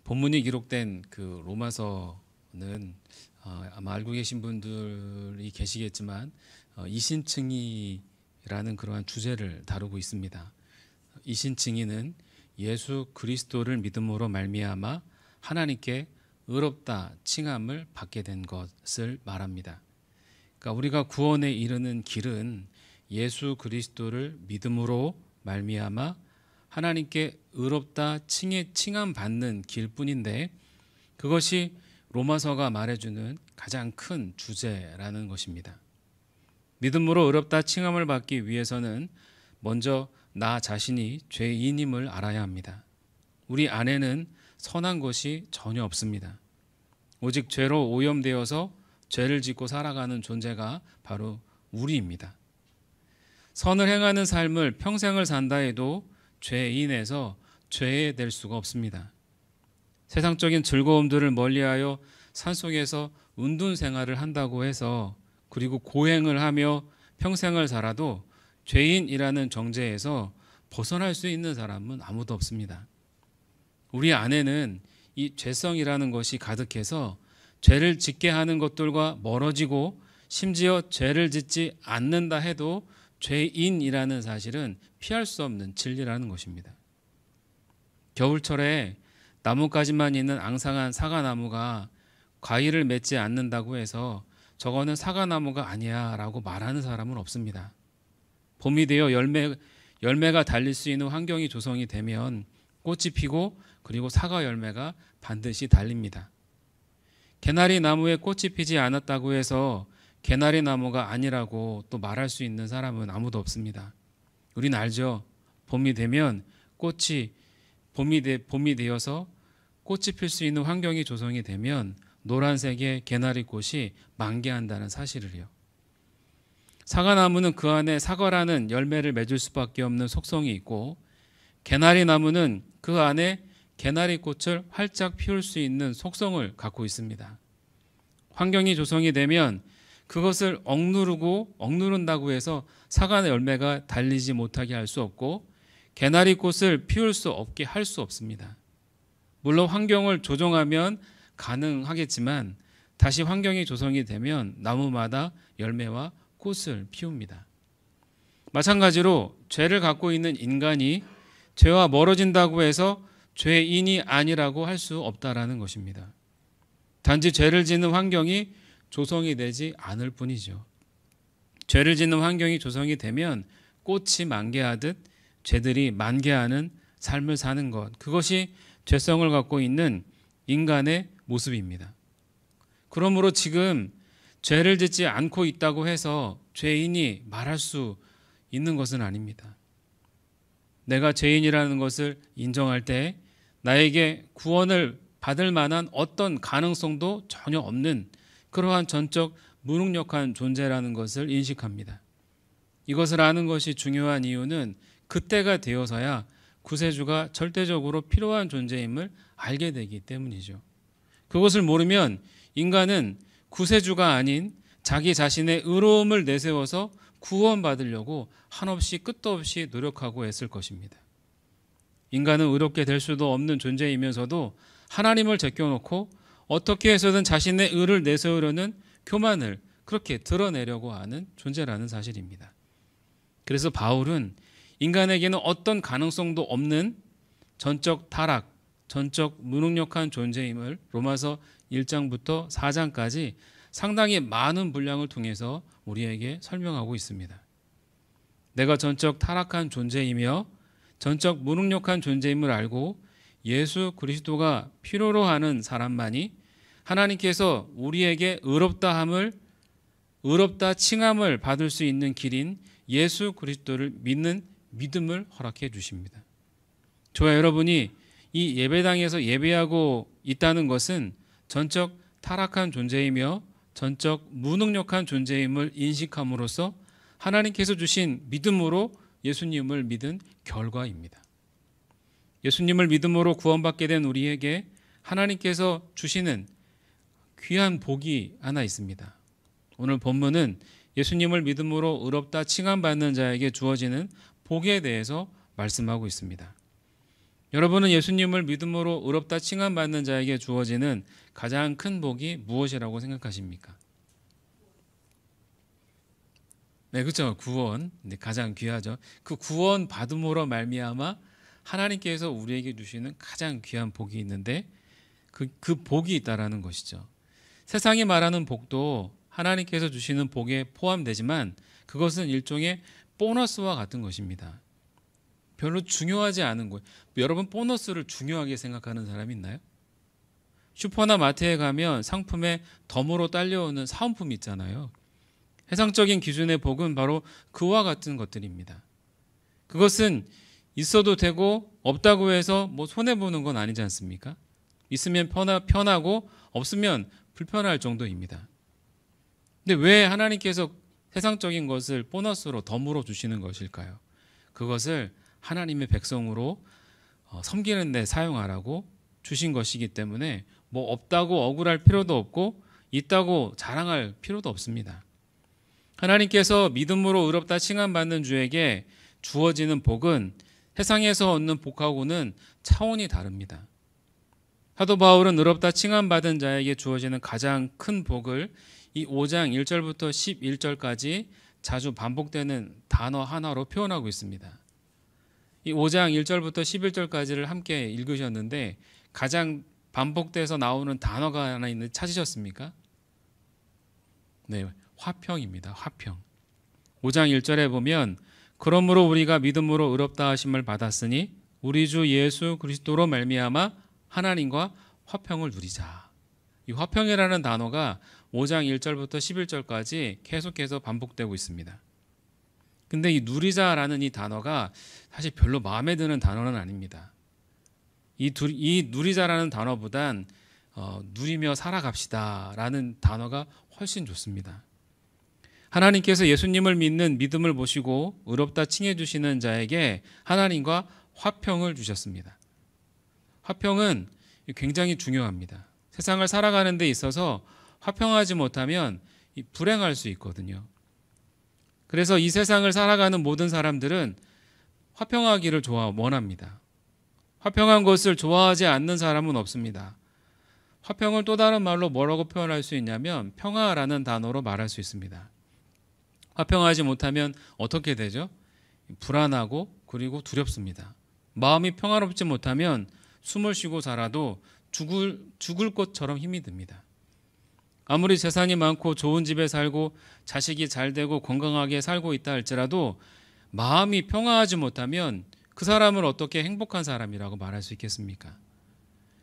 본문이 기록된 그 로마서는 아마 알고 계신 분들이 계시겠지만 이신칭의라는 그러한 주제를 다루고 있습니다. 이신칭의는 예수 그리스도를 믿음으로 말미암아 하나님께 의롭다 칭함을 받게 된 것을 말합니다. 그러니까 우리가 구원에 이르는 길은 예수 그리스도를 믿음으로 말미암아 하나님께 의롭다 칭함 받는 길뿐인데, 그것이 로마서가 말해주는 가장 큰 주제라는 것입니다. 믿음으로 의롭다 칭함을 받기 위해서는 먼저 나 자신이 죄인임을 알아야 합니다. 우리 안에는 선한 것이 전혀 없습니다. 오직 죄로 오염되어서 죄를 짓고 살아가는 존재가 바로 우리입니다. 선을 행하는 삶을 평생을 산다 해도 죄인에서 죄될 수가 없습니다. 세상적인 즐거움들을 멀리하여 산속에서 은둔 생활을 한다고 해서, 그리고 고행을 하며 평생을 살아도 죄인이라는 정죄에서 벗어날 수 있는 사람은 아무도 없습니다. 우리 안에는 이 죄성이라는 것이 가득해서 죄를 짓게 하는 것들과 멀어지고, 심지어 죄를 짓지 않는다 해도 죄인이라는 사실은 피할 수 없는 진리라는 것입니다. 겨울철에 나뭇가지만 있는 앙상한 사과나무가 과일을 맺지 않는다고 해서 저거는 사과나무가 아니야 라고 말하는 사람은 없습니다. 봄이 되어 열매가 달릴 수 있는 환경이 조성이 되면 꽃이 피고, 그리고 사과 열매가 반드시 달립니다. 개나리 나무에 꽃이 피지 않았다고 해서 개나리 나무가 아니라고 또 말할 수 있는 사람은 아무도 없습니다. 우린 알죠. 봄이 되면 봄이 되어서 꽃이 필 수 있는 환경이 조성이 되면 노란색의 개나리 꽃이 만개한다는 사실을요. 사과나무는 그 안에 사과라는 열매를 맺을 수밖에 없는 속성이 있고, 개나리 나무는 그 안에 개나리 꽃을 활짝 피울 수 있는 속성을 갖고 있습니다. 환경이 조성이 되면 그것을 억누른다고 해서 사과 열매가 달리지 못하게 할 수 없고, 개나리 꽃을 피울 수 없게 할 수 없습니다. 물론 환경을 조정하면 가능하겠지만 다시 환경이 조성이 되면 나무마다 열매와 꽃을 피웁니다. 마찬가지로 죄를 갖고 있는 인간이 죄와 멀어진다고 해서 죄인이 아니라고 할 수 없다라는 것입니다. 단지 죄를 짓는 환경이 조성이 되지 않을 뿐이죠. 죄를 짓는 환경이 조성이 되면 꽃이 만개하듯 죄들이 만개하는 삶을 사는 것, 그것이 죄성을 갖고 있는 인간의 모습입니다. 그러므로 지금 죄를 짓지 않고 있다고 해서 죄인이 말할 수 있는 것은 아닙니다. 내가 죄인이라는 것을 인정할 때 나에게 구원을 받을 만한 어떤 가능성도 전혀 없는 그러한 전적 무능력한 존재라는 것을 인식합니다. 이것을 아는 것이 중요한 이유는 그때가 되어서야 구세주가 절대적으로 필요한 존재임을 알게 되기 때문이죠. 그것을 모르면 인간은 구세주가 아닌 자기 자신의 의로움을 내세워서 구원받으려고 한없이 끝도 없이 노력하고 애쓸 것입니다. 인간은 의롭게 될 수도 없는 존재이면서도 하나님을 제껴놓고 어떻게 해서든 자신의 의를 내세우려는 교만을 그렇게 드러내려고 하는 존재라는 사실입니다. 그래서 바울은 인간에게는 어떤 가능성도 없는 전적 타락, 전적 무능력한 존재임을 로마서 1장부터 4장까지 상당히 많은 분량을 통해서 우리에게 설명하고 있습니다. 내가 전적 타락한 존재이며 전적 무능력한 존재임을 알고 예수 그리스도가 필요로 하는 사람만이 하나님께서 우리에게 의롭다 칭함을 받을 수 있는 길인 예수 그리스도를 믿는 믿음을 허락해 주십니다. 저와 여러분이 이 예배당에서 예배하고 있다는 것은 전적 타락한 존재이며 전적 무능력한 존재임을 인식함으로써 하나님께서 주신 믿음으로 예수님을 믿은 결과입니다. 예수님을 믿음으로 구원받게 된 우리에게 하나님께서 주시는 귀한 복이 하나 있습니다. 오늘 본문은 예수님을 믿음으로 의롭다 칭함받는 자에게 주어지는 복에 대해서 말씀하고 있습니다. 여러분은 예수님을 믿음으로 의롭다 칭함받는 자에게 주어지는 가장 큰 복이 무엇이라고 생각하십니까? 네, 그렇죠. 구원. 가장 귀하죠. 그 구원 받음으로 말미암아 하나님께서 우리에게 주시는 가장 귀한 복이 있는데 그 복이 있다라는 것이죠. 세상이 말하는 복도 하나님께서 주시는 복에 포함되지만 그것은 일종의 보너스와 같은 것입니다. 별로 중요하지 않은 거예요. 여러분 보너스를 중요하게 생각하는 사람이 있나요? 슈퍼나 마트에 가면 상품에 덤으로 딸려오는 사은품이 있잖아요. 세상적인 기준의 복은 바로 그와 같은 것들입니다. 그것은 있어도 되고 없다고 해서 손해보는 건 아니지 않습니까? 있으면 편하고 없으면 불편할 정도입니다. 근데 왜 하나님께서 세상적인 것을 보너스로 덤으로 주시는 것일까요? 그것을 하나님의 백성으로 섬기는 데 사용하라고 주신 것이기 때문에 없다고 억울할 필요도 없고 있다고 자랑할 필요도 없습니다. 하나님께서 믿음으로 의롭다 칭함받는 주에게 주어지는 복은 세상에서 얻는 복하고는 차원이 다릅니다. 사도 바울은 의롭다 칭함받은 자에게 주어지는 가장 큰 복을 이 5장 1절부터 11절까지 자주 반복되는 단어 하나로 표현하고 있습니다. 이 5장 1절부터 11절까지를 함께 읽으셨는데 가장 반복돼서 나오는 단어가 하나 있는데 찾으셨습니까? 네, 화평입니다. 화평. 5장 1절에 보면 그러므로 우리가 믿음으로 의롭다 하심을 받았으니 우리 주 예수 그리스도로 말미암아 하나님과 화평을 누리자. 이 화평이라는 단어가 5장 1절부터 11절까지 계속해서 반복되고 있습니다. 근데 이 누리자라는 이 단어가 사실 별로 마음에 드는 단어는 아닙니다. 이 누리자라는 단어보단 누리며 살아갑시다라는 단어가 훨씬 좋습니다. 하나님께서 예수님을 믿는 믿음을 보시고 의롭다 칭해 주시는 자에게 하나님과 화평을 주셨습니다. 화평은 굉장히 중요합니다. 세상을 살아가는 데 있어서 화평하지 못하면 불행할 수 있거든요. 그래서 이 세상을 살아가는 모든 사람들은 화평하기를 원합니다. 화평한 것을 좋아하지 않는 사람은 없습니다. 화평을 또 다른 말로 뭐라고 표현할 수 있냐면 평화라는 단어로 말할 수 있습니다. 화평하지 못하면 어떻게 되죠? 불안하고 그리고 두렵습니다. 마음이 평화롭지 못하면 숨을 쉬고 살아도 죽을 것처럼 힘이 듭니다. 아무리 재산이 많고 좋은 집에 살고 자식이 잘 되고 건강하게 살고 있다 할지라도 마음이 평화하지 못하면 그 사람을 어떻게 행복한 사람이라고 말할 수 있겠습니까?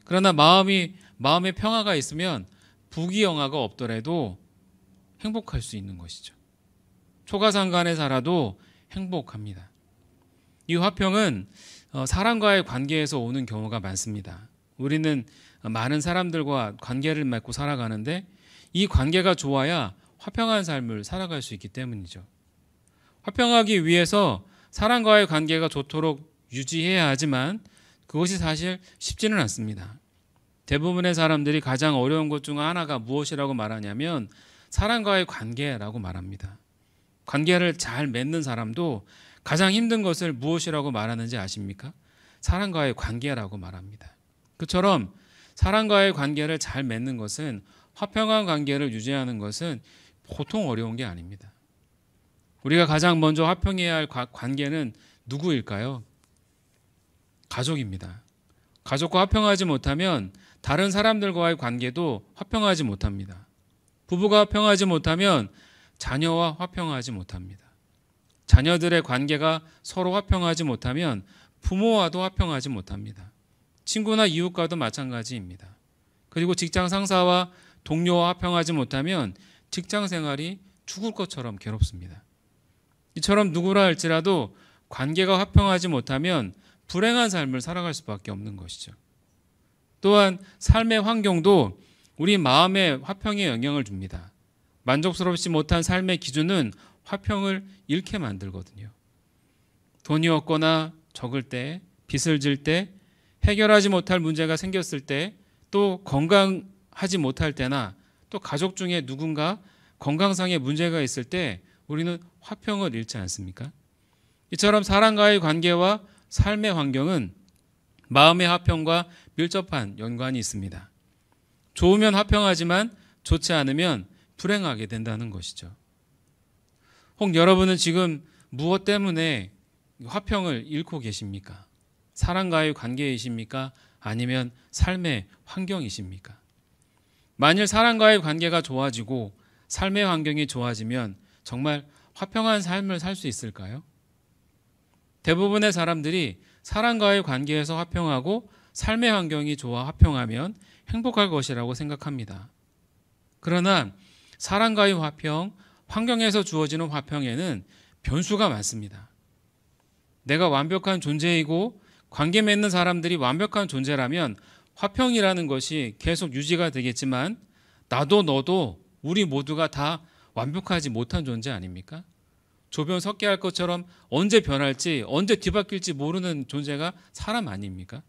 그러나 마음에 평화가 있으면 부귀영화가 없더라도 행복할 수 있는 것이죠. 초가상간에 살아도 행복합니다. 이 화평은 사람과의 관계에서 오는 경우가 많습니다. 우리는 많은 사람들과 관계를 맺고 살아가는데 이 관계가 좋아야 화평한 삶을 살아갈 수 있기 때문이죠. 화평하기 위해서 사람과의 관계가 좋도록 유지해야 하지만 그것이 사실 쉽지는 않습니다. 대부분의 사람들이 가장 어려운 것 중 하나가 무엇이라고 말하냐면 사람과의 관계라고 말합니다. 관계를 잘 맺는 사람도 가장 힘든 것을 무엇이라고 말하는지 아십니까? 사람과의 관계라고 말합니다. 그처럼 사람과의 관계를 잘 맺는 것은 화평한 관계를 유지하는 것은 보통 어려운 게 아닙니다. 우리가 가장 먼저 화평해야 할 관계는 누구일까요? 가족입니다. 가족과 화평하지 못하면 다른 사람들과의 관계도 화평하지 못합니다. 부부가 화평하지 못하면 자녀와 화평하지 못합니다. 자녀들의 관계가 서로 화평하지 못하면 부모와도 화평하지 못합니다. 친구나 이웃과도 마찬가지입니다. 그리고 직장 상사와 동료와 화평하지 못하면 직장 생활이 죽을 것처럼 괴롭습니다. 이처럼 누구라 할지라도 관계가 화평하지 못하면 불행한 삶을 살아갈 수밖에 없는 것이죠. 또한 삶의 환경도 우리 마음의 화평에 영향을 줍니다. 만족스럽지 못한 삶의 기준은 화평을 잃게 만들거든요. 돈이 없거나 적을 때, 빚을 질 때, 해결하지 못할 문제가 생겼을 때, 또 건강하지 못할 때나 또 가족 중에 누군가 건강상의 문제가 있을 때 우리는 화평을 잃지 않습니까? 이처럼 사람과의 관계와 삶의 환경은 마음의 화평과 밀접한 연관이 있습니다. 좋으면 화평하지만 좋지 않으면 불행하게 된다는 것이죠. 혹 여러분은 지금 무엇 때문에 화평을 잃고 계십니까? 사람과의 관계이십니까? 아니면 삶의 환경이십니까? 만일 사람과의 관계가 좋아지고 삶의 환경이 좋아지면 정말 화평한 삶을 살 수 있을까요? 대부분의 사람들이 사람과의 관계에서 화평하고 삶의 환경이 좋아 화평하면 행복할 것이라고 생각합니다. 그러나 사람과의 화평, 환경에서 주어지는 화평에는 변수가 많습니다. 내가 완벽한 존재이고 관계 맺는 사람들이 완벽한 존재라면 화평이라는 것이 계속 유지가 되겠지만 나도 너도 우리 모두가 다 완벽하지 못한 존재 아닙니까? 조변 섞게 할 것처럼 언제 변할지 언제 뒤바뀔지 모르는 존재가 사람 아닙니까?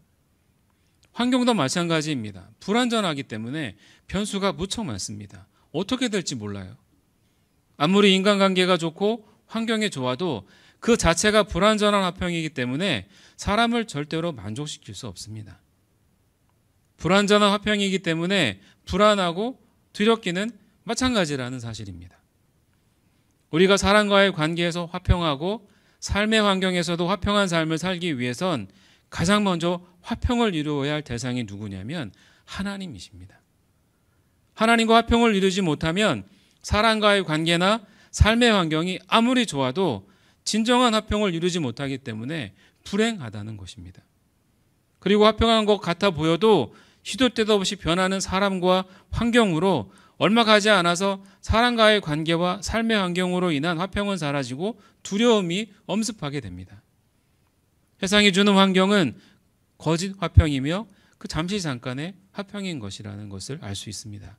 환경도 마찬가지입니다. 불완전하기 때문에 변수가 무척 많습니다. 어떻게 될지 몰라요. 아무리 인간관계가 좋고 환경이 좋아도 그 자체가 불완전한 화평이기 때문에 사람을 절대로 만족시킬 수 없습니다. 불완전한 화평이기 때문에 불안하고 두렵기는 마찬가지라는 사실입니다. 우리가 사람과의 관계에서 화평하고 삶의 환경에서도 화평한 삶을 살기 위해선 가장 먼저 화평을 이루어야 할 대상이 누구냐면 하나님이십니다. 하나님과 화평을 이루지 못하면 사람과의 관계나 삶의 환경이 아무리 좋아도 진정한 화평을 이루지 못하기 때문에 불행하다는 것입니다. 그리고 화평한 것 같아 보여도 시도 때도 없이 변하는 사람과 환경으로 얼마 가지 않아서 사람과의 관계와 삶의 환경으로 인한 화평은 사라지고 두려움이 엄습하게 됩니다. 세상이 주는 환경은 거짓 화평이며 그 잠시 잠깐의 화평인 것이라는 것을 알 수 있습니다.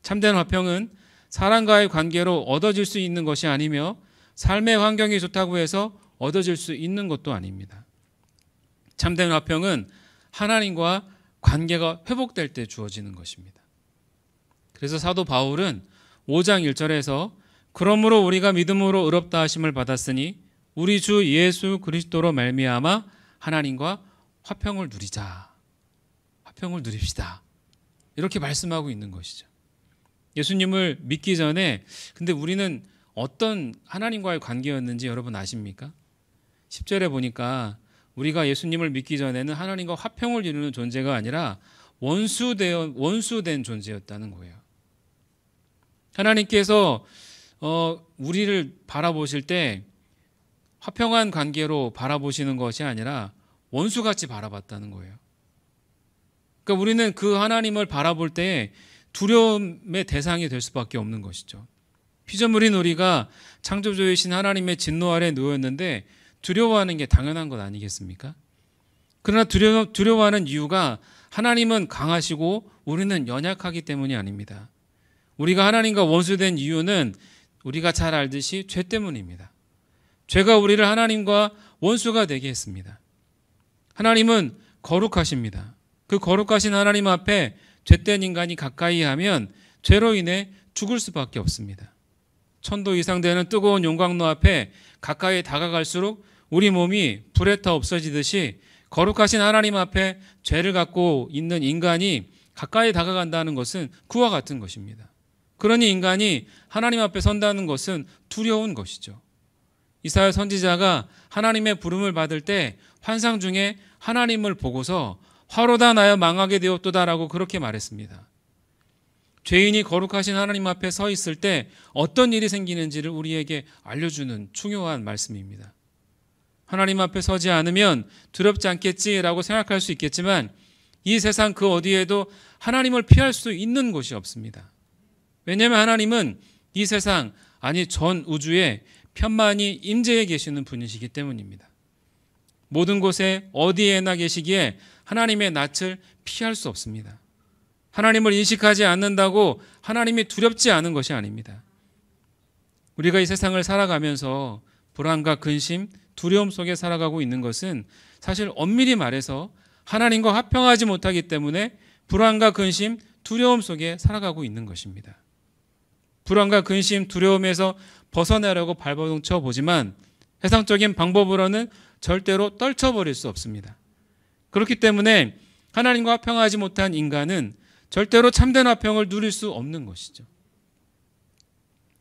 참된 화평은 사람과의 관계로 얻어질 수 있는 것이 아니며 삶의 환경이 좋다고 해서 얻어질 수 있는 것도 아닙니다. 참된 화평은 하나님과 관계가 회복될 때 주어지는 것입니다. 그래서 사도 바울은 5장 1절에서 그러므로 우리가 믿음으로 의롭다 하심을 받았으니 우리 주 예수 그리스도로 말미암아 하나님과 화평을 누리자. 화평을 누립시다. 이렇게 말씀하고 있는 것이죠. 예수님을 믿기 전에 근데 우리는 어떤 하나님과의 관계였는지 여러분 아십니까? 10절에 보니까 우리가 예수님을 믿기 전에는 하나님과 화평을 이루는 존재가 아니라 원수된 존재였다는 거예요. 하나님께서 우리를 바라보실 때 화평한 관계로 바라보시는 것이 아니라 원수같이 바라봤다는 거예요. 그러니까 우리는 그 하나님을 바라볼 때 두려움의 대상이 될 수밖에 없는 것이죠. 피조물인 우리가 창조주이신 하나님의 진노 아래 놓였는데 두려워하는 게 당연한 것 아니겠습니까? 그러나 두려워하는 이유가 하나님은 강하시고 우리는 연약하기 때문이 아닙니다. 우리가 하나님과 원수된 이유는 우리가 잘 알듯이 죄 때문입니다. 죄가 우리를 하나님과 원수가 되게 했습니다. 하나님은 거룩하십니다. 그 거룩하신 하나님 앞에 죄된 인간이 가까이 하면 죄로 인해 죽을 수밖에 없습니다. 1000도 이상 되는 뜨거운 용광로 앞에 가까이 다가갈수록 우리 몸이 불에 타 없어지듯이 거룩하신 하나님 앞에 죄를 갖고 있는 인간이 가까이 다가간다는 것은 그와 같은 것입니다. 그러니 인간이 하나님 앞에 선다는 것은 두려운 것이죠. 이사야 선지자가 하나님의 부름을 받을 때 환상 중에 하나님을 보고서 화로다 나여 망하게 되었도다라고 그렇게 말했습니다. 죄인이 거룩하신 하나님 앞에 서 있을 때 어떤 일이 생기는지를 우리에게 알려주는 중요한 말씀입니다. 하나님 앞에 서지 않으면 두렵지 않겠지라고 생각할 수 있겠지만 이 세상 그 어디에도 하나님을 피할 수 있는 곳이 없습니다. 왜냐하면 하나님은 이 세상 아니 전 우주에 편만히 임재해 계시는 분이시기 때문입니다. 모든 곳에 어디에나 계시기에 하나님의 낯을 피할 수 없습니다. 하나님을 인식하지 않는다고 하나님이 두렵지 않은 것이 아닙니다. 우리가 이 세상을 살아가면서 불안과 근심, 두려움 속에 살아가고 있는 것은 사실 엄밀히 말해서 하나님과 화평하지 못하기 때문에 불안과 근심, 두려움 속에 살아가고 있는 것입니다. 불안과 근심, 두려움에서 벗어나려고 발버둥 쳐보지만 세상적인 방법으로는 절대로 떨쳐버릴 수 없습니다. 그렇기 때문에 하나님과 화평하지 못한 인간은 절대로 참된 화평을 누릴 수 없는 것이죠.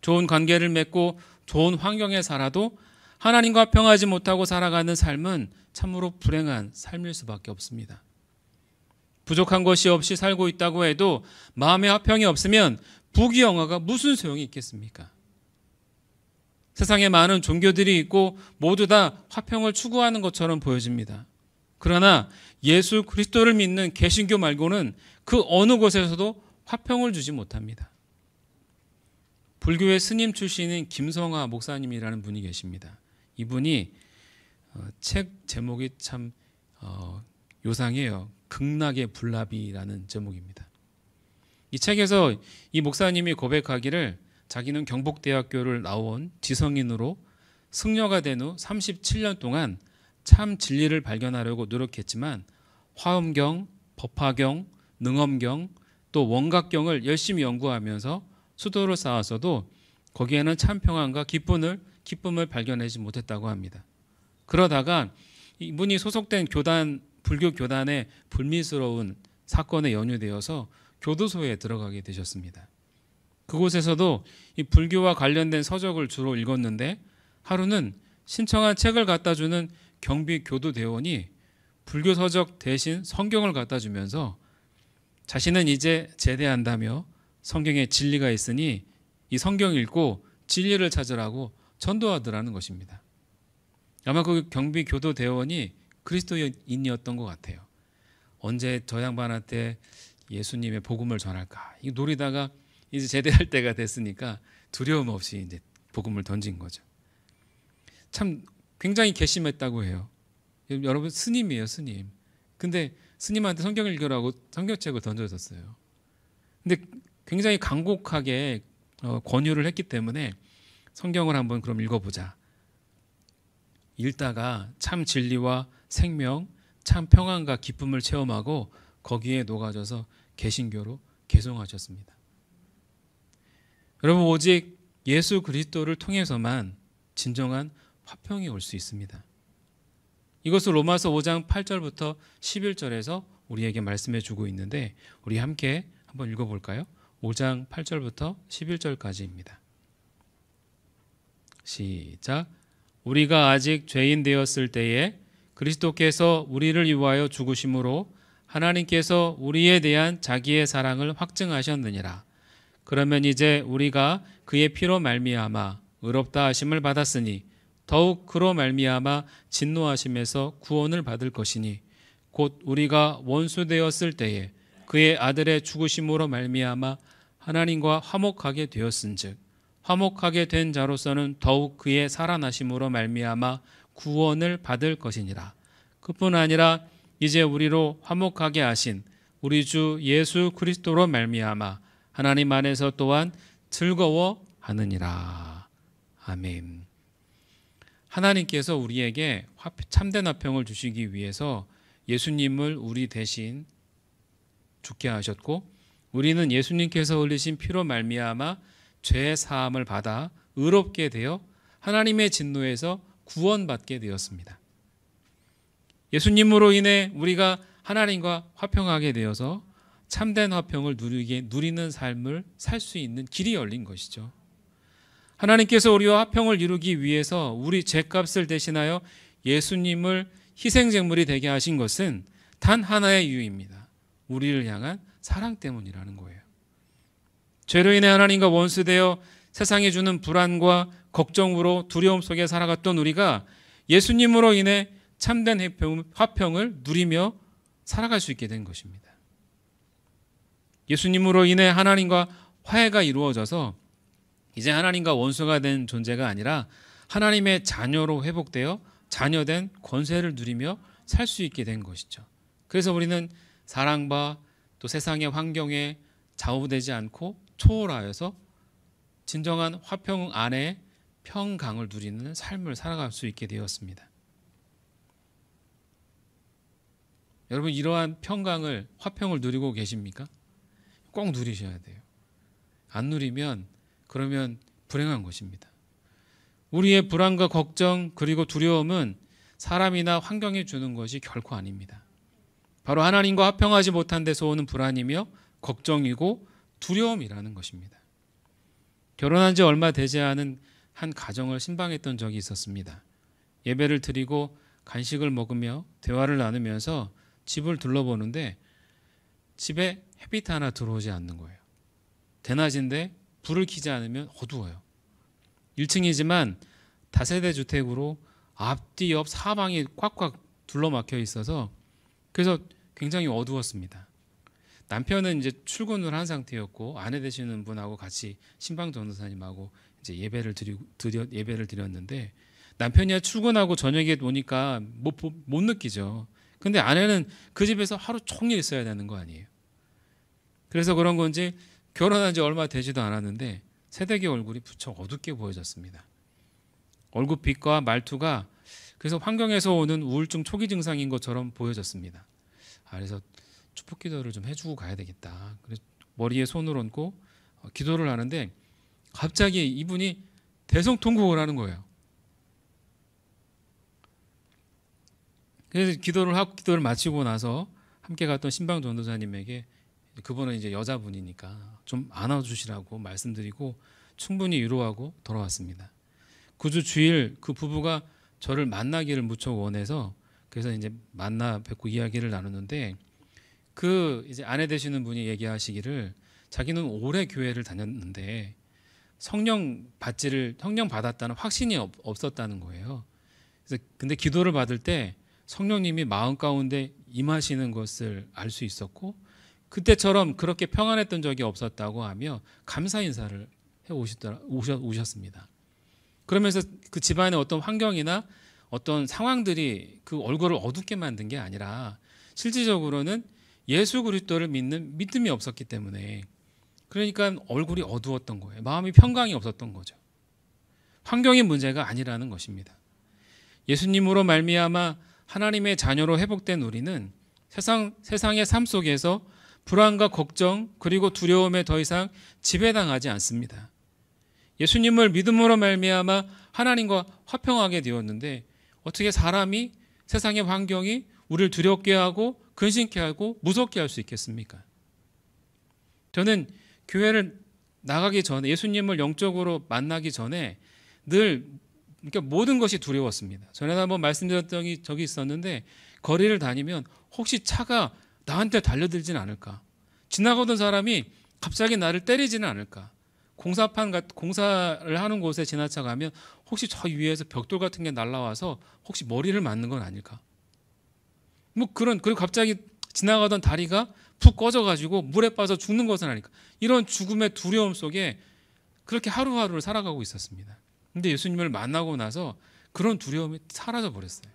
좋은 관계를 맺고 좋은 환경에 살아도 하나님과 화평하지 못하고 살아가는 삶은 참으로 불행한 삶일 수밖에 없습니다. 부족한 것이 없이 살고 있다고 해도 마음의 화평이 없으면 부귀영화가 무슨 소용이 있겠습니까? 세상에 많은 종교들이 있고 모두 다 화평을 추구하는 것처럼 보여집니다. 그러나 예수 그리스도를 믿는 개신교 말고는 그 어느 곳에서도 화평을 주지 못합니다. 불교의 스님 출신인 김성화 목사님이라는 분이 계십니다. 이분이 책 제목이 참 요상해요. 극락의 불나비라는 제목입니다. 이 책에서 이 목사님이 고백하기를 자기는 경북대학교를 나온 지성인으로 승려가 된 후 37년 동안 참 진리를 발견하려고 노력했지만 화엄경, 법화경, 능엄경, 또 원각경을 열심히 연구하면서 수도를 쌓았어도 거기에는 참 평안과 기쁨을 발견하지 못했다고 합니다. 그러다가 이분이 소속된 불교 교단의 불미스러운 사건에 연루되어서 교도소에 들어가게 되셨습니다. 그곳에서도 이 불교와 관련된 서적을 주로 읽었는데 하루는 신청한 책을 갖다 주는 경비 교도대원이 불교 서적 대신 성경을 갖다 주면서 자신은 이제 제대한다며 성경에 진리가 있으니 이 성경 읽고 진리를 찾으라고 전도하더라는 것입니다. 아마 그 경비 교도대원이 그리스도인이었던 것 같아요. 언제 저 양반한테 예수님의 복음을 전할까? 이거 노리다가 이제 제대할 때가 됐으니까 두려움 없이 이제 복음을 던진 거죠. 참 굉장히 괘씸했다고 해요. 여러분 스님이에요, 스님. 근데 스님한테 성경을 읽으라고 성경책을 던져줬어요. 근데 굉장히 간곡하게 권유를 했기 때문에 성경을 한번 그럼 읽어보자. 읽다가 참 진리와 생명, 참 평안과 기쁨을 체험하고 거기에 녹아져서 개신교로 개송하셨습니다. 여러분 오직 예수 그리스도를 통해서만 진정한 화평이 올 수 있습니다. 이것을 로마서 5장 8절부터 11절에서 우리에게 말씀해 주고 있는데 우리 함께 한번 읽어볼까요? 5장 8절부터 11절까지입니다. 시작. 우리가 아직 죄인 되었을 때에 그리스도께서 우리를 위하여 죽으심으로 하나님께서 우리에 대한 자기의 사랑을 확증하셨느니라. 그러면 이제 우리가 그의 피로 말미암아 의롭다 하심을 받았으니 더욱 그로 말미암아 진노하심에서 구원을 받을 것이니 곧 우리가 원수 되었을 때에 그의 아들의 죽으심으로 말미암아 하나님과 화목하게 되었은즉 화목하게 된 자로서는 더욱 그의 살아나심으로 말미암아 구원을 받을 것이니라. 그뿐 아니라 이제 우리로 화목하게 하신 우리 주 예수 그리스도로 말미암아 하나님 안에서 또한 즐거워하느니라. 아멘. 하나님께서 우리에게 참된 화평을 주시기 위해서 예수님을 우리 대신 죽게 하셨고 우리는 예수님께서 흘리신 피로 말미암아 죄 사함을 받아 의롭게 되어 하나님의 진노에서 구원받게 되었습니다. 예수님으로 인해 우리가 하나님과 화평하게 되어서 참된 화평을 누리는 삶을 살 수 있는 길이 열린 것이죠. 하나님께서 우리와 화평을 이루기 위해서 우리 죄값을 대신하여 예수님을 희생제물이 되게 하신 것은 단 하나의 이유입니다. 우리를 향한 사랑 때문이라는 거예요. 죄로 인해 하나님과 원수되어 세상이 주는 불안과 걱정으로 두려움 속에 살아갔던 우리가 예수님으로 인해 참된 화평을 누리며 살아갈 수 있게 된 것입니다. 예수님으로 인해 하나님과 화해가 이루어져서 이제 하나님과 원수가 된 존재가 아니라 하나님의 자녀로 회복되어 자녀된 권세를 누리며 살 수 있게 된 것이죠. 그래서 우리는 사랑과 또 세상의 환경에 좌우되지 않고 초월하여서 진정한 화평 안에 평강을 누리는 삶을 살아갈 수 있게 되었습니다. 여러분 이러한 평강을 화평을 누리고 계십니까? 꼭 누리셔야 돼요. 안 누리면 그러면 불행한 것입니다. 우리의 불안과 걱정 그리고 두려움은 사람이나 환경이 주는 것이 결코 아닙니다. 바로 하나님과 화평하지 못한 데서 오는 불안이며 걱정이고 두려움이라는 것입니다. 결혼한 지 얼마 되지 않은 한 가정을 신방했던 적이 있었습니다. 예배를 드리고 간식을 먹으며 대화를 나누면서 집을 둘러보는데 집에 햇빛 하나 들어오지 않는 거예요. 대낮인데 불을 켜지 않으면 어두워요. 1층이지만 다세대 주택으로 앞뒤 옆 사방이 꽉꽉 둘러막혀 있어서 그래서 굉장히 어두웠습니다. 남편은 이제 출근을 한 상태였고 아내 되시는 분하고 같이 신방 전도사님하고 이제 예배를 드렸는데 남편이 출근하고 저녁에 오니까 못 느끼죠. 근데 아내는 그 집에서 하루 종일 있어야 되는 거 아니에요. 그래서 그런 건지 결혼한 지 얼마 되지도 않았는데 새댁의 얼굴이 부쩍 어둡게 보여졌습니다. 얼굴빛과 말투가 그래서 환경에서 오는 우울증 초기 증상인 것처럼 보여졌습니다. 그래서 축복 기도를 좀 해주고 가야 되겠다. 그래서 머리에 손을 얹고 기도를 하는데 갑자기 이분이 대성통곡을 하는 거예요. 그래서 기도를 마치고 나서 함께 갔던 신방 전도사님에게 그분은 이제 여자분이니까 좀 안아주시라고 말씀드리고 충분히 위로하고 돌아왔습니다. 그 주 주일 그 부부가 저를 만나기를 무척 원해서 그래서 이제 만나 뵙고 이야기를 나누는데 그 이제 아내 되시는 분이 얘기하시기를 자기는 오래 교회를 다녔는데 성령 받았다는 확신이 없었다는 거예요. 그래서 근데 기도를 받을 때 성령님이 마음 가운데 임하시는 것을 알 수 있었고 그때처럼 그렇게 평안했던 적이 없었다고 하며 감사 인사를 해 오셨습니다. 그러면서 그 집안의 어떤 환경이나 어떤 상황들이 그 얼굴을 어둡게 만든 게 아니라 실질적으로는 예수 그리스도를 믿는 믿음이 없었기 때문에 그러니까 얼굴이 어두웠던 거예요. 마음이 평강이 없었던 거죠. 환경이 문제가 아니라는 것입니다. 예수님으로 말미암아 하나님의 자녀로 회복된 우리는 세상의 삶 속에서 불안과 걱정 그리고 두려움에 더 이상 지배당하지 않습니다. 예수님을 믿음으로 말미암아 하나님과 화평하게 되었는데 어떻게 사람이 세상의 환경이 우리를 두렵게 하고 근심케 하고 무섭게 할 수 있겠습니까? 저는 교회를 나가기 전에 예수님을 영적으로 만나기 전에 늘 그러니까 모든 것이 두려웠습니다. 전에 한번 말씀드렸던 적이 있었는데 거리를 다니면 혹시 차가 나한테 달려들지는 않을까? 지나가던 사람이 갑자기 나를 때리지는 않을까? 공사를 하는 곳에 지나쳐가면 혹시 저 위에서 벽돌 같은 게 날라와서 혹시 머리를 맞는 건 아닐까? 그리고 갑자기 지나가던 다리가 푹 꺼져가지고 물에 빠져 죽는 것은 아닐까? 이런 죽음의 두려움 속에 그렇게 하루하루를 살아가고 있었습니다. 근데 예수님을 만나고 나서 그런 두려움이 사라져 버렸어요.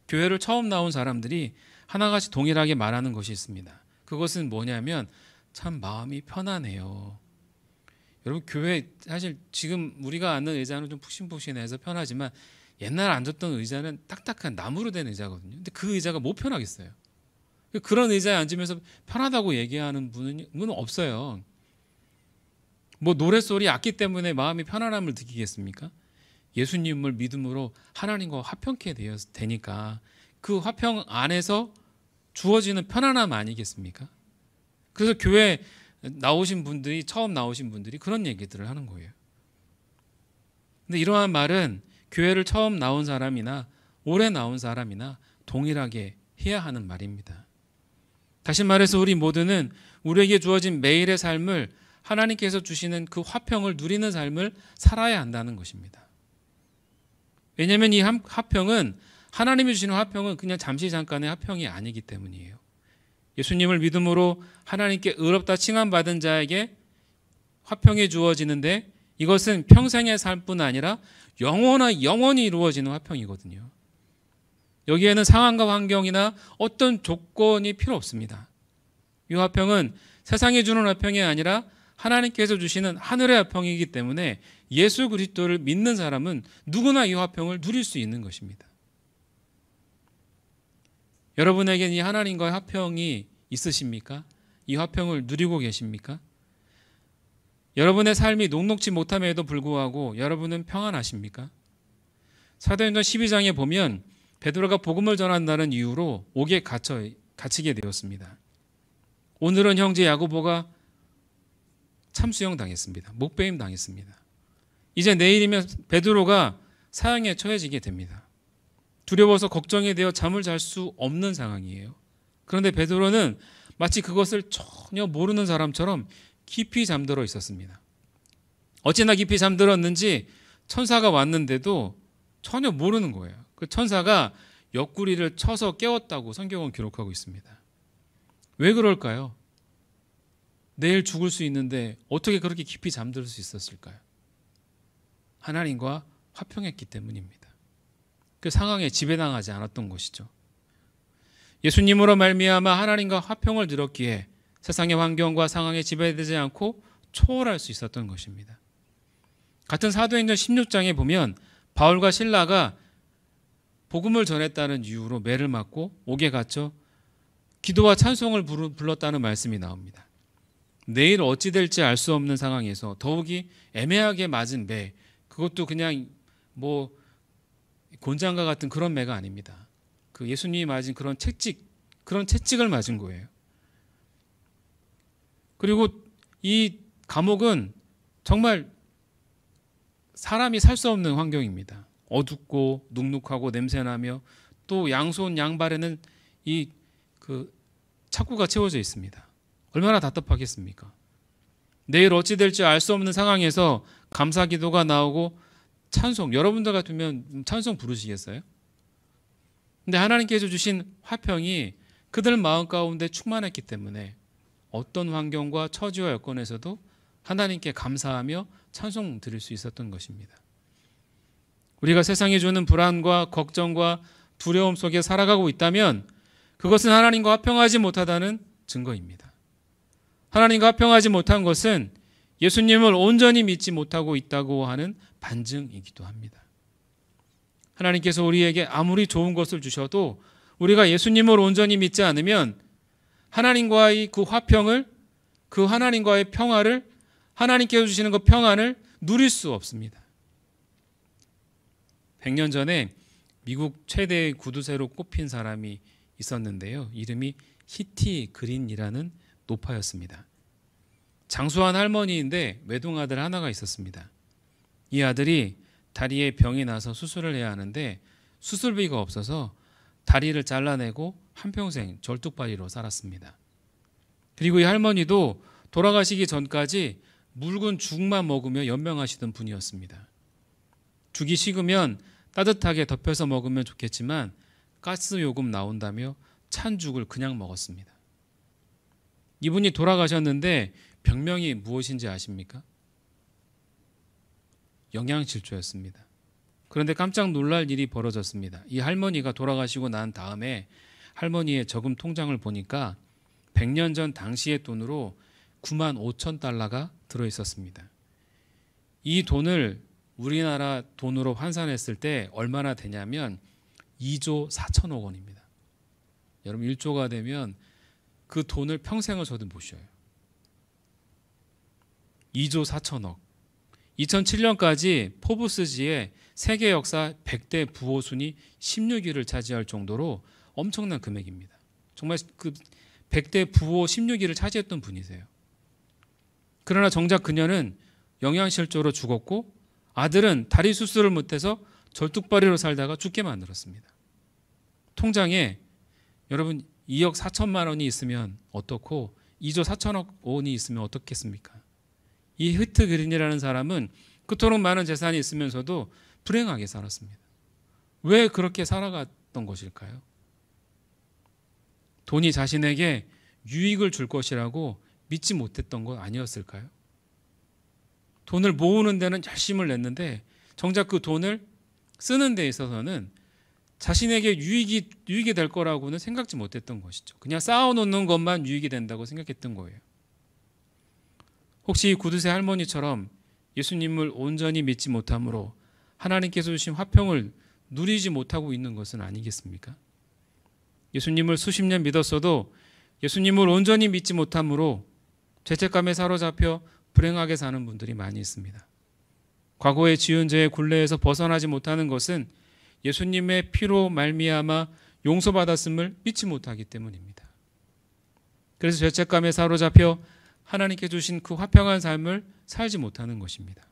교회를 처음 나온 사람들이 하나같이 동일하게 말하는 것이 있습니다. 그것은 뭐냐면 참 마음이 편안해요. 여러분 교회 사실 지금 우리가 앉는 의자는 좀 푹신푹신해서 편하지만 옛날 앉았던 의자는 딱딱한 나무로 된 의자거든요. 근데 그 의자가 못 편하겠어요. 그런 의자에 앉으면서 편하다고 얘기하는 분은 없어요. 노랫소리 악기 때문에 마음이 편안함을 느끼겠습니까? 예수님을 믿음으로 하나님과 화평케 되니까 그 화평 안에서 주어지는 편안함 아니겠습니까? 그래서 교회 처음 나오신 분들이 그런 얘기들을 하는 거예요. 근데 이러한 말은 교회를 처음 나온 사람이나 오래 나온 사람이나 동일하게 해야 하는 말입니다. 다시 말해서 우리 모두는 우리에게 주어진 매일의 삶을 하나님께서 주시는 그 화평을 누리는 삶을 살아야 한다는 것입니다. 왜냐하면 이 화평은 하나님이 주시는 화평은 그냥 잠깐의 화평이 아니기 때문이에요. 예수님을 믿음으로 하나님께 의롭다 칭함받은 자에게 화평이 주어지는데 이것은 평생의 삶뿐 아니라 영원히 이루어지는 화평이거든요. 여기에는 상황과 환경이나 어떤 조건이 필요 없습니다. 이 화평은 세상이 주는 화평이 아니라 하나님께서 주시는 하늘의 화평이기 때문에 예수 그리스도를 믿는 사람은 누구나 이 화평을 누릴 수 있는 것입니다. 여러분에게는 이 하나님과의 화평이 있으십니까? 이 화평을 누리고 계십니까? 여러분의 삶이 녹록지 못함에도 불구하고 여러분은 평안하십니까? 사도행전 12장에 보면 베드로가 복음을 전한다는 이유로 옥에 갇히게 되었습니다. 오늘은 형제 야고보가 참수형 당했습니다. 목배임 당했습니다. 이제 내일이면 베드로가 사형에 처해지게 됩니다. 두려워서 걱정이 되어 잠을 잘 수 없는 상황이에요. 그런데 베드로는 마치 그것을 전혀 모르는 사람처럼 깊이 잠들어 있었습니다. 어찌나 깊이 잠들었는지 천사가 왔는데도 전혀 모르는 거예요. 그 천사가 옆구리를 쳐서 깨웠다고 성경은 기록하고 있습니다. 왜 그럴까요? 내일 죽을 수 있는데 어떻게 그렇게 깊이 잠들 수 있었을까요? 하나님과 화평했기 때문입니다. 그 상황에 지배당하지 않았던 것이죠. 예수님으로 말미암아 하나님과 화평을 누렸기에 세상의 환경과 상황에 지배되지 않고 초월할 수 있었던 것입니다. 같은 사도행전 16장에 보면 바울과 실라가 복음을 전했다는 이유로 매를 맞고 옥에 갇혀 기도와 찬송을 불렀다는 말씀이 나옵니다. 내일 어찌 될지 알 수 없는 상황에서 더욱이 애매하게 맞은 매, 그것도 그냥 뭐 곤장과 같은 그런 매가 아닙니다. 그 예수님이 맞은 그런 채찍을 맞은 거예요. 그리고 이 감옥은 정말 사람이 살 수 없는 환경입니다. 어둡고 눅눅하고 냄새나며 또 양손 양발에는 이 착구가 채워져 있습니다. 얼마나 답답하겠습니까? 내일 어찌 될지 알 수 없는 상황에서 감사 기도가 나오고 찬송, 여러분들 같으면 찬송 부르시겠어요? 근데 하나님께서 주신 화평이 그들 마음 가운데 충만했기 때문에 어떤 환경과 처지와 여건에서도 하나님께 감사하며 찬송 드릴 수 있었던 것입니다. 우리가 세상이 주는 불안과 걱정과 두려움 속에 살아가고 있다면 그것은 하나님과 화평하지 못하다는 증거입니다. 하나님과 화평하지 못한 것은 예수님을 온전히 믿지 못하고 있다고 하는 반증이기도 합니다. 하나님께서 우리에게 아무리 좋은 것을 주셔도 우리가 예수님을 온전히 믿지 않으면 하나님과의 그 화평을, 그 하나님과의 평화를, 하나님께서 주시는 그 평안을 누릴 수 없습니다. 100년 전에 미국 최대의 구두쇠로 꼽힌 사람이 있었는데요. 이름이 히티 그린이라는 노파였습니다. 장수한 할머니인데 외동아들 하나가 있었습니다. 이 아들이 다리에 병이 나서 수술을 해야 하는데 수술비가 없어서 다리를 잘라내고 한평생 절뚝발이로 살았습니다. 그리고 이 할머니도 돌아가시기 전까지 묽은 죽만 먹으며 연명하시던 분이었습니다. 죽이 식으면 따뜻하게 덮여서 먹으면 좋겠지만 가스 요금 나온다며 찬 죽을 그냥 먹었습니다. 이분이 돌아가셨는데 병명이 무엇인지 아십니까? 영양실조였습니다. 그런데 깜짝 놀랄 일이 벌어졌습니다. 이 할머니가 돌아가시고 난 다음에 할머니의 저금 통장을 보니까 100년 전 당시의 돈으로 9만 5천 달러가 들어있었습니다. 이 돈을 우리나라 돈으로 환산했을 때 얼마나 되냐면 2조 4천억 원입니다. 여러분 1조가 되면 그 돈을 평생을 저도 못 쉬어요. 2조 4천억. 2007년까지 포브스지의 세계 역사 100대 부호 순위 16위를 차지할 정도로 엄청난 금액입니다. 정말 그 100대 부호 16위를 차지했던 분이세요. 그러나 정작 그녀는 영양실조로 죽었고 아들은 다리 수술을 못해서 절뚝발이로 살다가 죽게 만들었습니다. 통장에 여러분 2억 4천만 원이 있으면 어떻고 2조 4천억 원이 있으면 어떻겠습니까? 이 히트 그린이라는 사람은 그토록 많은 재산이 있으면서도 불행하게 살았습니다. 왜 그렇게 살아갔던 것일까요? 돈이 자신에게 유익을 줄 것이라고 믿지 못했던 것 아니었을까요? 돈을 모으는 데는 열심을 냈는데 정작 그 돈을 쓰는 데 있어서는 자신에게 유익이 될 거라고는 생각지 못했던 것이죠. 그냥 쌓아놓는 것만 유익이 된다고 생각했던 거예요. 혹시 구두쇠 할머니처럼 예수님을 온전히 믿지 못함으로 하나님께서 주신 화평을 누리지 못하고 있는 것은 아니겠습니까? 예수님을 수십 년 믿었어도 예수님을 온전히 믿지 못함으로 죄책감에 사로잡혀 불행하게 사는 분들이 많이 있습니다. 과거의 지은 죄의 굴레에서 벗어나지 못하는 것은 예수님의 피로 말미암아 용서받았음을 믿지 못하기 때문입니다. 그래서 죄책감에 사로잡혀 하나님께 주신 그 화평한 삶을 살지 못하는 것입니다.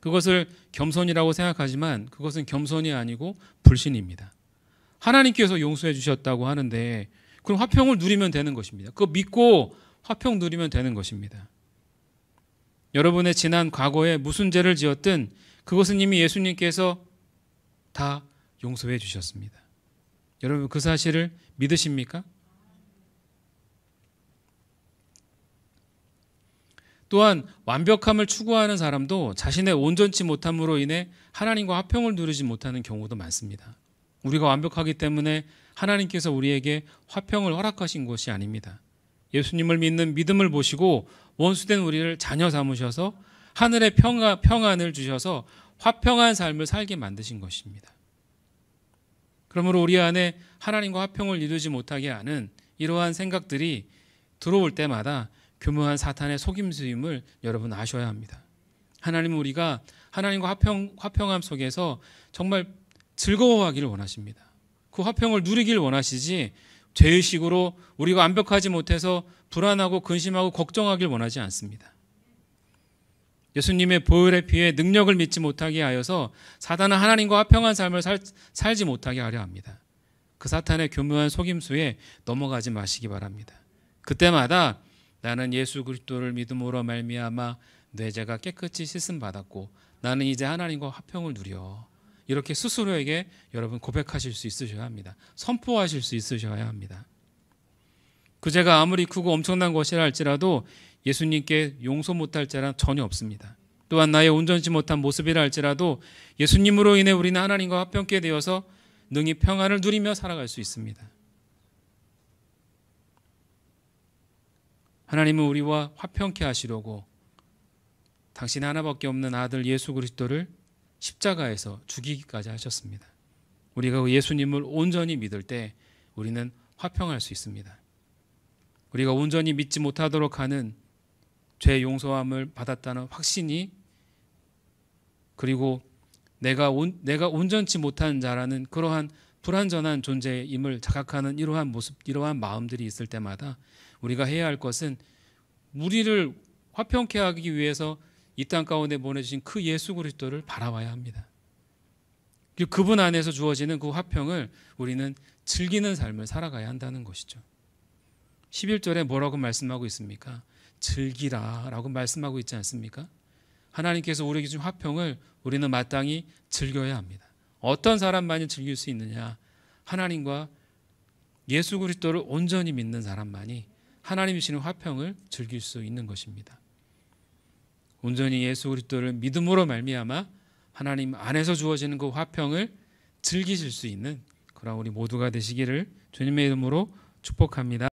그것을 겸손이라고 생각하지만 그것은 겸손이 아니고 불신입니다. 하나님께서 용서해 주셨다고 하는데 그럼 화평을 누리면 되는 것입니다. 그거 믿고 화평 누리면 되는 것입니다. 여러분의 지난 과거에 무슨 죄를 지었든 그것은 이미 예수님께서 다 용서해 주셨습니다. 여러분 그 사실을 믿으십니까? 또한 완벽함을 추구하는 사람도 자신의 온전치 못함으로 인해 하나님과 화평을 누리지 못하는 경우도 많습니다. 우리가 완벽하기 때문에 하나님께서 우리에게 화평을 허락하신 것이 아닙니다. 예수님을 믿는 믿음을 보시고 원수된 우리를 자녀 삼으셔서 하늘의 평안을 주셔서 화평한 삶을 살게 만드신 것입니다. 그러므로 우리 안에 하나님과 화평을 이루지 못하게 하는 이러한 생각들이 들어올 때마다 교묘한 사탄의 속임수임을 여러분 아셔야 합니다. 하나님은 우리가 하나님과 화평함 속에서 정말 즐거워하기를 원하십니다. 그 화평을 누리길 원하시지 죄의식으로 우리가 완벽하지 못해서 불안하고 근심하고 걱정하길 원하지 않습니다. 예수님의 보혈의 피에 능력을 믿지 못하게 하여서 사단은 하나님과 화평한 삶을 살지 못하게 하려 합니다. 그 사탄의 교묘한 속임수에 넘어가지 마시기 바랍니다. 그때마다 나는 예수 그리스도를 믿음으로 말미암아 내 죄가 깨끗이 씻음 받았고 나는 이제 하나님과 화평을 누려. 이렇게 스스로에게 여러분 고백하실 수 있으셔야 합니다. 선포하실 수 있으셔야 합니다. 그 죄가 아무리 크고 엄청난 것이라 할지라도 예수님께 용서 못할 죄란 전혀 없습니다. 또한 나의 온전치 못한 모습이라 할지라도 예수님으로 인해 우리는 하나님과 화평케 되어서 능히 평안을 누리며 살아갈 수 있습니다. 하나님은 우리와 화평케 하시려고 당신 하나밖에 없는 아들 예수 그리스도를 십자가에서 죽이기까지 하셨습니다. 우리가 그 예수님을 온전히 믿을 때 우리는 화평할 수 있습니다. 우리가 온전히 믿지 못하도록 하는 죄 용서함을 받았다는 확신이 그리고 내가 온전치 못한 자라는 그러한 불완전한 존재임을 자각하는 이러한 모습, 이러한 마음들이 있을 때마다 우리가 해야 할 것은 우리를 화평케 하기 위해서 이 땅 가운데 보내주신 그 예수 그리스도를 바라봐야 합니다. 그리고 그분 안에서 주어지는 그 화평을 우리는 즐기는 삶을 살아가야 한다는 것이죠. 11절에 뭐라고 말씀하고 있습니까? 즐기라라고 말씀하고 있지 않습니까? 하나님께서 우리에게 준 화평을 우리는 마땅히 즐겨야 합니다. 어떤 사람만이 즐길 수 있느냐? 하나님과 예수 그리스도를 온전히 믿는 사람만이 하나님이 주시는 화평을 즐길 수 있는 것입니다. 온전히 예수 그리스도를 믿음으로 말미암아 하나님 안에서 주어지는 그 화평을 즐기실 수 있는 그런 우리 모두가 되시기를 주님의 이름으로 축복합니다.